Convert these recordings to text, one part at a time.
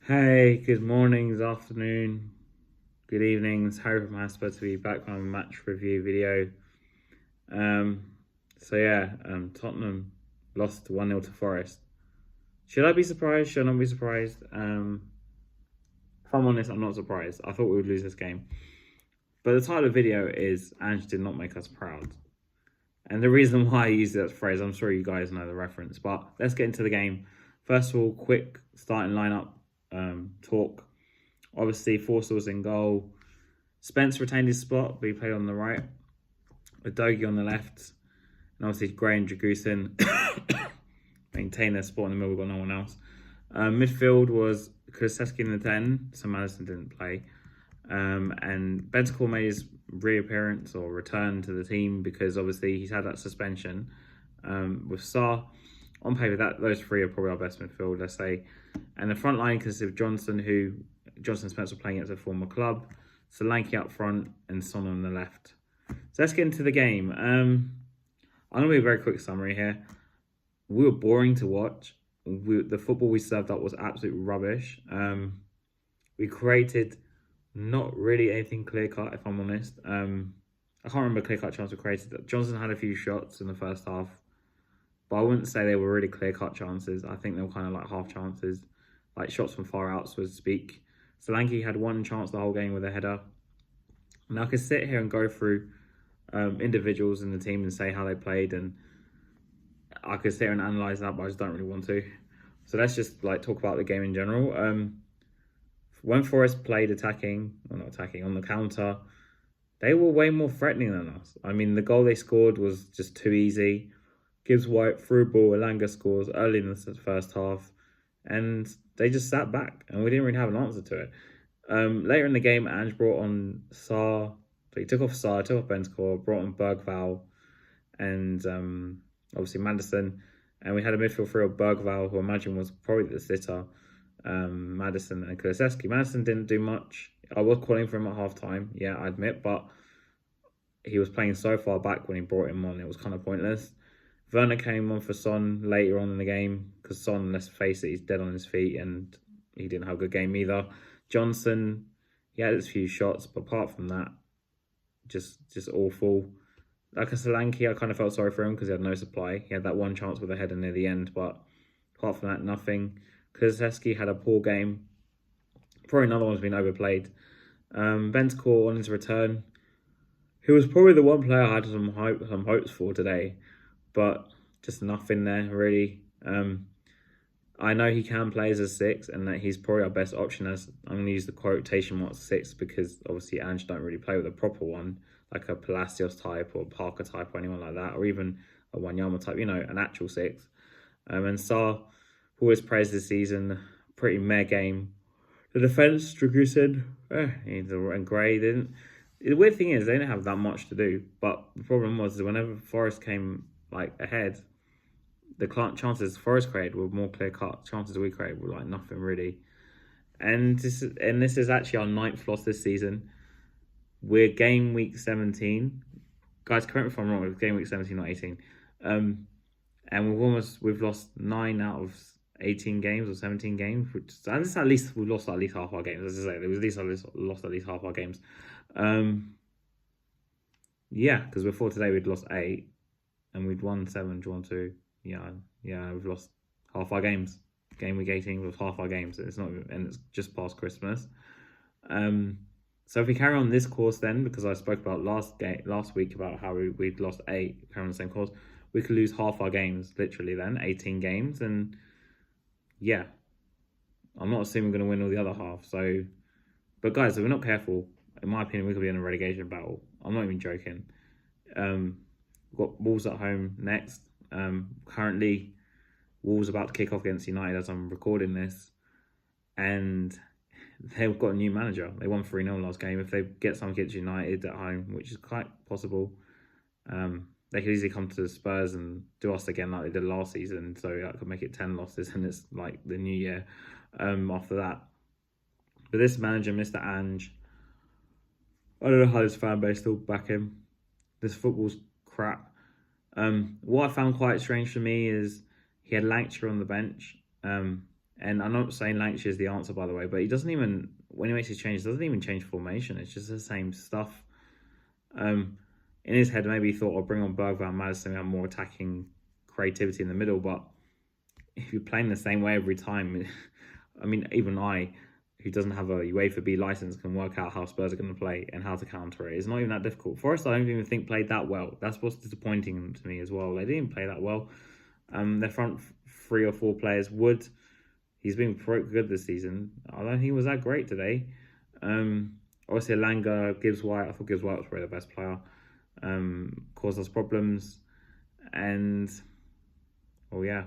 Hey, good morning, good afternoon, good evening. It's Harry from Asper to be back on a match review video. Um, Tottenham lost 1-0 to Forest. Should I be surprised? Should I not be surprised? If I'm honest, I'm not surprised. I thought we would lose this game. But the title of the video is Ange did not make us proud. And the reason why I use that phrase, I'm sure you guys know the reference, but let's get into the game. First of all, quick starting lineup talk. Obviously, Forster was in goal. Spence retained his spot, but he played on the right. With Dogi on the left. And obviously, Gray and Dragusin maintained their spot in the middle. We've got no one else. Midfield was Kulusevski in the 10, so Madison didn't play. And Bentancur made his reappearance or return to the team because obviously he's had that suspension. With Sarr, on paper, those three are probably our best midfield, let's say. And the front line consists of Johnson and Spence were playing at a former club. Solanke up front and Son on the left. So let's get into the game. I'm going to be a very quick summary here. We were boring to watch. The football we served up was absolute rubbish. We created not really anything clear-cut, if I'm honest. I can't remember a clear-cut chance we created. Johnson had a few shots in the first half, but I wouldn't say they were really clear-cut chances. I think they were kind of like half chances, like shots from far out, so to speak. Solanke had one chance the whole game with a header. And I could sit here and go through individuals in the team and say how they played, and I could sit here and analyse that, but I just don't really want to. So let's just talk about the game in general. When Forest played on the counter, they were way more threatening than us. I mean, the goal they scored was just too easy. Gibbs White through ball, Elanga scores early in the first half, and they just sat back, and we didn't really have an answer to it. Later in the game, Ange brought on Sarr. So he took off Sarr, took off Bentancur, brought on Bergval, and obviously Madison. And we had a midfield three of Bergval, who I imagine was probably the sitter, Madison and Kulusevski. Madison didn't do much. I was calling for him at half-time, yeah, I admit, but he was playing so far back when he brought him on, it was kind of pointless. Werner came on for Son later on in the game, because Son, let's face it, he's dead on his feet, and he didn't have a good game either. Johnson, he had his few shots, but apart from that, just awful. Like a Solanke, I kind of felt sorry for him because he had no supply. He had that one chance with a header near the end, but apart from that, nothing. Kulusevski had a poor game. Probably another one's been overplayed. Bentancur on his return, who was probably the one player I had some hopes for today, but just nothing there really. I know he can play as a 6 and that he's probably our best option as, I'm going to use the quotation marks 6 because obviously Ange don't really play with a proper one, like a Palacios type or Parker type or anyone like that, or even a Wanyama type, an actual 6. And Sarr, always praised this season, pretty meh game. The defence, Dragusin, and Gray didn't. The weird thing is they didn't have that much to do, but the problem was that whenever Forest came ahead, the chances Forest created were more clear-cut. Chances we created were nothing really. And this is actually our 9th loss this season. We're game week 17. Guys, correct me if I'm wrong, it's game week 17, not 18. And we've lost 9 out of 18 games or 17 games, which at least we lost at least half our games. As I say, lost at least half our games. Yeah, because before today we'd lost 8 and we'd won 7, drawn 2. Yeah, we've lost half our games. Game week 18 was half our games. And it's just past Christmas. So if we carry on this course then, because I spoke about last week about how we'd lost 8, carry on the same course, we could lose half our games, literally then, 18 games. And yeah, I'm not assuming we're going to win all the other half. So, but guys, if we're not careful, in my opinion, we could be in a relegation battle. I'm not even joking. We've got Wolves at home next. Currently, Wolves about to kick off against United as I'm recording this. And they've got a new manager. They won 3-0 last game. If they get something against United at home, which is quite possible, they could easily come to the Spurs and do us again like they did last season. So that could make it 10 losses and it's like the new year after that. But this manager, Mr. Ange, I don't know how this fan base still back him. This football's crap. What I found quite strange for me is he had Lancashire on the bench. And I'm not saying Lancashire is the answer, by the way, but he doesn't even, when he makes his changes, doesn't even change formation. It's just the same stuff. In his head, maybe he thought, I'll bring on Bergvall and Maddison, we have more attacking creativity in the middle. But if you're playing the same way every time, I mean, even I, who doesn't have a UEFA B license, can work out how Spurs are going to play and how to counter it. It's not even that difficult. Forest, I don't even think played that well. That's what's disappointing to me as well. They didn't play that well. Their front 3 or 4 players, Wood, he's been good this season. I don't think he was that great today. Obviously, Elanga, Gibbs White. I thought Gibbs White was probably the best player. Caused us problems. And, oh yeah,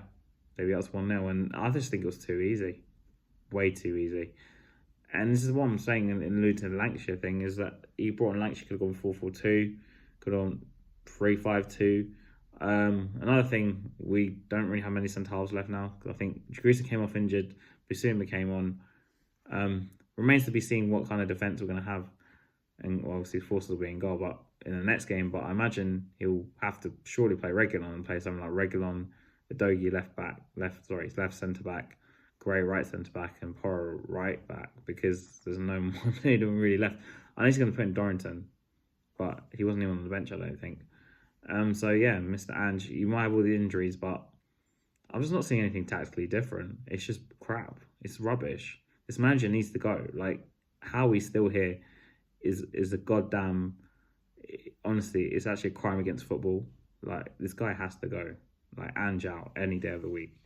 maybe that's 1-0. And I just think it was too easy. Way too easy. And this is what I'm saying in alluding to the Lancashire thing, is that he brought in Lancashire, could have gone 4-4-2, could have gone 3-5-2. Another thing, we don't really have many centre-halves left now. I think Jagusa came off injured, Bissouma came on. Remains to be seen what kind of defence we're going to have. And well, obviously Forster will be in goal, but in the next game. But I imagine he'll have to surely play Reguilon and play something like Reguilon, Udogie left centre back, Gray right centre back, and Porro right back, because there's no more anyone really left. I know he's going to put in Dorrington, but he wasn't even on the bench, I don't think. So yeah, Mr. Ange, you might have all the injuries, but I'm just not seeing anything tactically different. It's just crap. It's rubbish. This manager needs to go. Like, how he's still here is a goddamn. Honestly, it's actually a crime against football. Like, this guy has to go. Like, Ange out any day of the week.